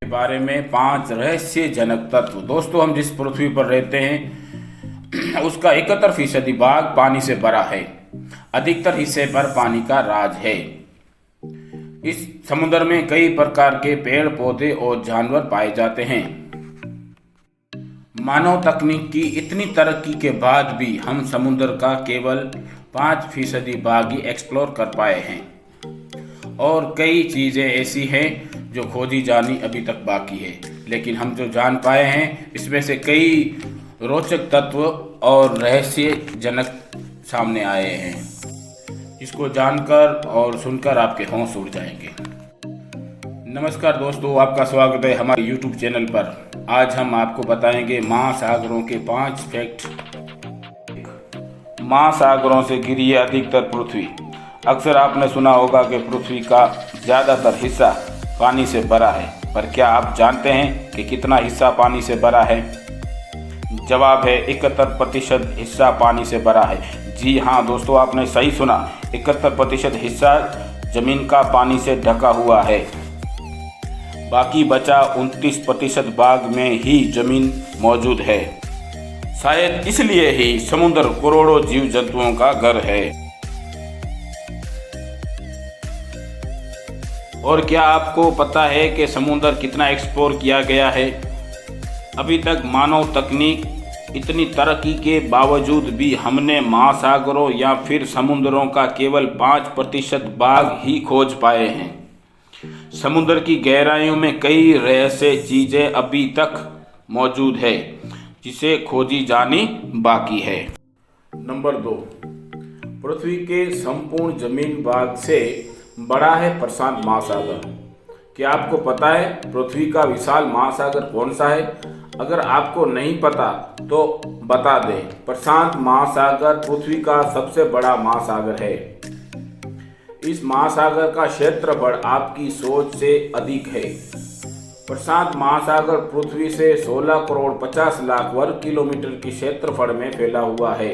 के बारे में 5 रहस्यजनक तत्व। दोस्तों, हम जिस पृथ्वी पर रहते हैं उसका 71% भाग पानी से भरा है। अधिकतर हिस्से पर पानी का राज है। इस समुद्र में कई प्रकार के पेड़ पौधे और जानवर पाए जाते हैं। मानव तकनीक की इतनी तरक्की के बाद भी हम समुद्र का केवल 5% भाग ही एक्सप्लोर कर पाए हैं और कई चीज़ें ऐसी हैं जो खोजी जानी अभी तक बाकी है। लेकिन हम जो जान पाए हैं इसमें से कई रोचक तत्व और रहस्यजनक सामने आए हैं, जिसको जानकर और सुनकर आपके होश उड़ जाएंगे। नमस्कार दोस्तों, आपका स्वागत है हमारे YouTube चैनल पर। आज हम आपको बताएंगे महासागरों के 5 फैक्ट। महासागरों से घिरी है अधिकतर पृथ्वी। अक्सर आपने सुना होगा कि पृथ्वी का ज़्यादातर हिस्सा पानी से भरा है, पर क्या आप जानते हैं कि कितना हिस्सा पानी से भरा है? जवाब है 71% हिस्सा पानी से भरा है। जी हाँ दोस्तों, आपने सही सुना, 71% हिस्सा जमीन का पानी से ढका हुआ है। बाकी बचा 29% भाग में ही जमीन मौजूद है। शायद इसलिए ही समुद्र करोड़ों जीव जंतुओं का घर है। और क्या आपको पता है कि समुद्र कितना एक्सप्लोर किया गया है? अभी तक मानव तकनीक इतनी तरक्की के बावजूद भी हमने महासागरों या फिर समुद्रों का केवल 5% भाग ही खोज पाए हैं। समुद्र की गहराइयों में कई रहस्य चीजें अभी तक मौजूद है, जिसे खोजी जानी बाकी है। नंबर 2, पृथ्वी के संपूर्ण जमीन भाग से बड़ा है प्रशांत महासागर। क्या आपको पता है पृथ्वी का विशाल महासागर कौन सा है? अगर आपको नहीं पता तो बता दें, प्रशांत महासागर पृथ्वी का सबसे बड़ा महासागर है। इस महासागर का क्षेत्रफल आपकी सोच से अधिक है। प्रशांत महासागर पृथ्वी से 16 करोड़ 50 लाख वर्ग किलोमीटर के क्षेत्रफल में फैला हुआ है।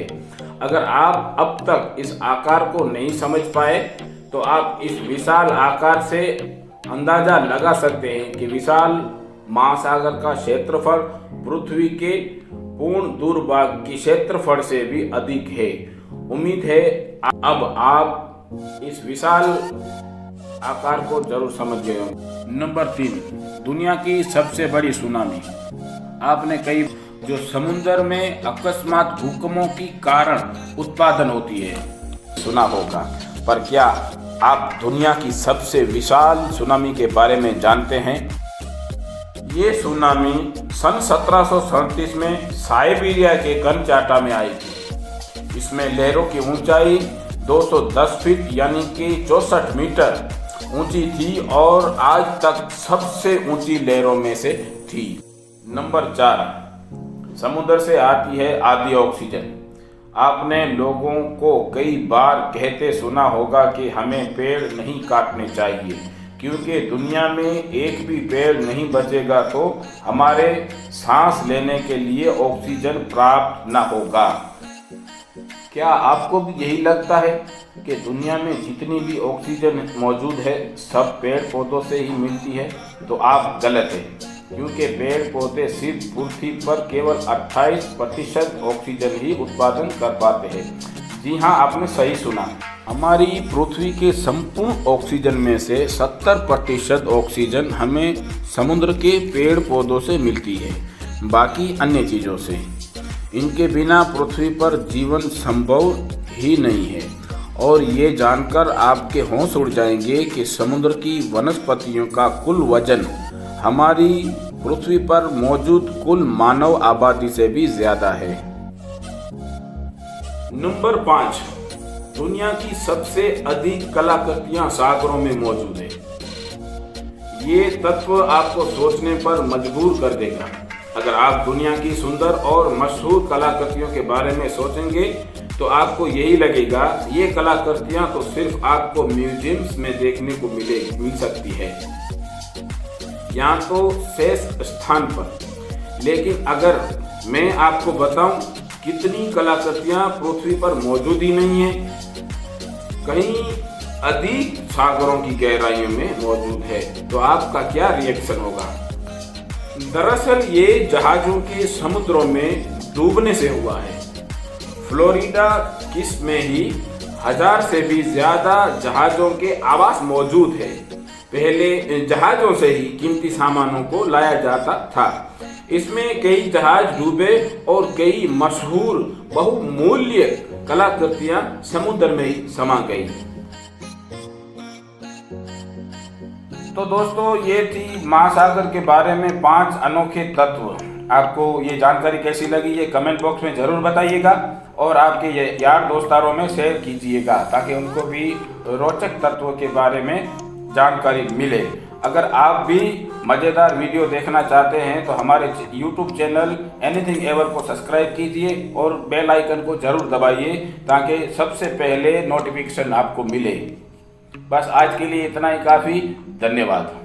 अगर आप अब तक इस आकार को नहीं समझ पाए तो आप इस विशाल आकार से अंदाजा लगा सकते हैं कि विशाल महासागर का क्षेत्रफल पृथ्वी के पूर्ण दूरभाग के क्षेत्रफल से भी अधिक है। उम्मीद है अब आप इस विशाल आकार को जरूर समझ गए होंगे। नंबर 3, दुनिया की सबसे बड़ी सुनामी। आपने कई जो समुद्र में अकस्मात भूकंपों की कारण उत्पादन होती है सुना होगा, पर क्या आप दुनिया की सबसे विशाल सुनामी के बारे में जानते हैं? ये सुनामी सन 1737 में साइबेरिया के कनचाटा में आई थी। इसमें लहरों की ऊंचाई 210 फीट यानी कि 64 मीटर ऊंची थी और आज तक सबसे ऊंची लहरों में से थी। नंबर 4, समुद्र से आती है आधी ऑक्सीजन। आपने लोगों को कई बार कहते सुना होगा कि हमें पेड़ नहीं काटने चाहिए, क्योंकि दुनिया में एक भी पेड़ नहीं बचेगा तो हमारे सांस लेने के लिए ऑक्सीजन प्राप्त न होगा। क्या आपको भी यही लगता है कि दुनिया में जितनी भी ऑक्सीजन मौजूद है सब पेड़ पौधों से ही मिलती है? तो आप गलत हैं, क्योंकि पेड़ पौधे सिर्फ पृथ्वी पर केवल 28% ऑक्सीजन ही उत्पादन कर पाते हैं। जी हाँ, आपने सही सुना। हमारी पृथ्वी के संपूर्ण ऑक्सीजन में से 70% ऑक्सीजन हमें समुद्र के पेड़ पौधों से मिलती है, बाकी अन्य चीज़ों से। इनके बिना पृथ्वी पर जीवन संभव ही नहीं है। और ये जानकर आपके होश उड़ जाएंगे कि समुद्र की वनस्पतियों का कुल वजन हमारी पृथ्वी पर मौजूद कुल मानव आबादी से भी ज्यादा है। नंबर 5, दुनिया की सबसे अधिक कलाकृतियां सागरों में मौजूद है। ये तत्व आपको सोचने पर मजबूर कर देगा। अगर आप दुनिया की सुंदर और मशहूर कलाकृतियों के बारे में सोचेंगे तो आपको यही लगेगा ये कलाकृतियां तो सिर्फ आपको म्यूजियम्स में देखने को मिल सकती है, यहाँ तो शेष स्थान पर। लेकिन अगर मैं आपको बताऊं कितनी कलाकृतियां पृथ्वी पर मौजूद ही नहीं है, कहीं अधिक सागरों की गहराइयों में मौजूद है, तो आपका क्या रिएक्शन होगा? दरअसल ये जहाज़ों के समुद्रों में डूबने से हुआ है। फ्लोरिडा किस में ही 1000 से भी ज्यादा जहाज़ों के आवास मौजूद है। पहले जहाज़ों से ही कीमती सामानों को लाया जाता था। इसमें कई जहाज डूबे और कई मशहूर बहुमूल्य कलाकृतियां समुद्र में ही समा गई। तो दोस्तों, ये थी महासागर के बारे में 5 अनोखे तत्व। आपको ये जानकारी कैसी लगी ये कमेंट बॉक्स में ज़रूर बताइएगा और आपके ये यार दोस्तारों में शेयर कीजिएगा ताकि उनको भी रोचक तत्व के बारे में जानकारी मिले। अगर आप भी मज़ेदार वीडियो देखना चाहते हैं तो हमारे YouTube चैनल एनीथिंग एवर को सब्सक्राइब कीजिए और बेल आइकन को ज़रूर दबाइए ताकि सबसे पहले नोटिफिकेशन आपको मिले। बस आज के लिए इतना ही काफ़ी। धन्यवाद।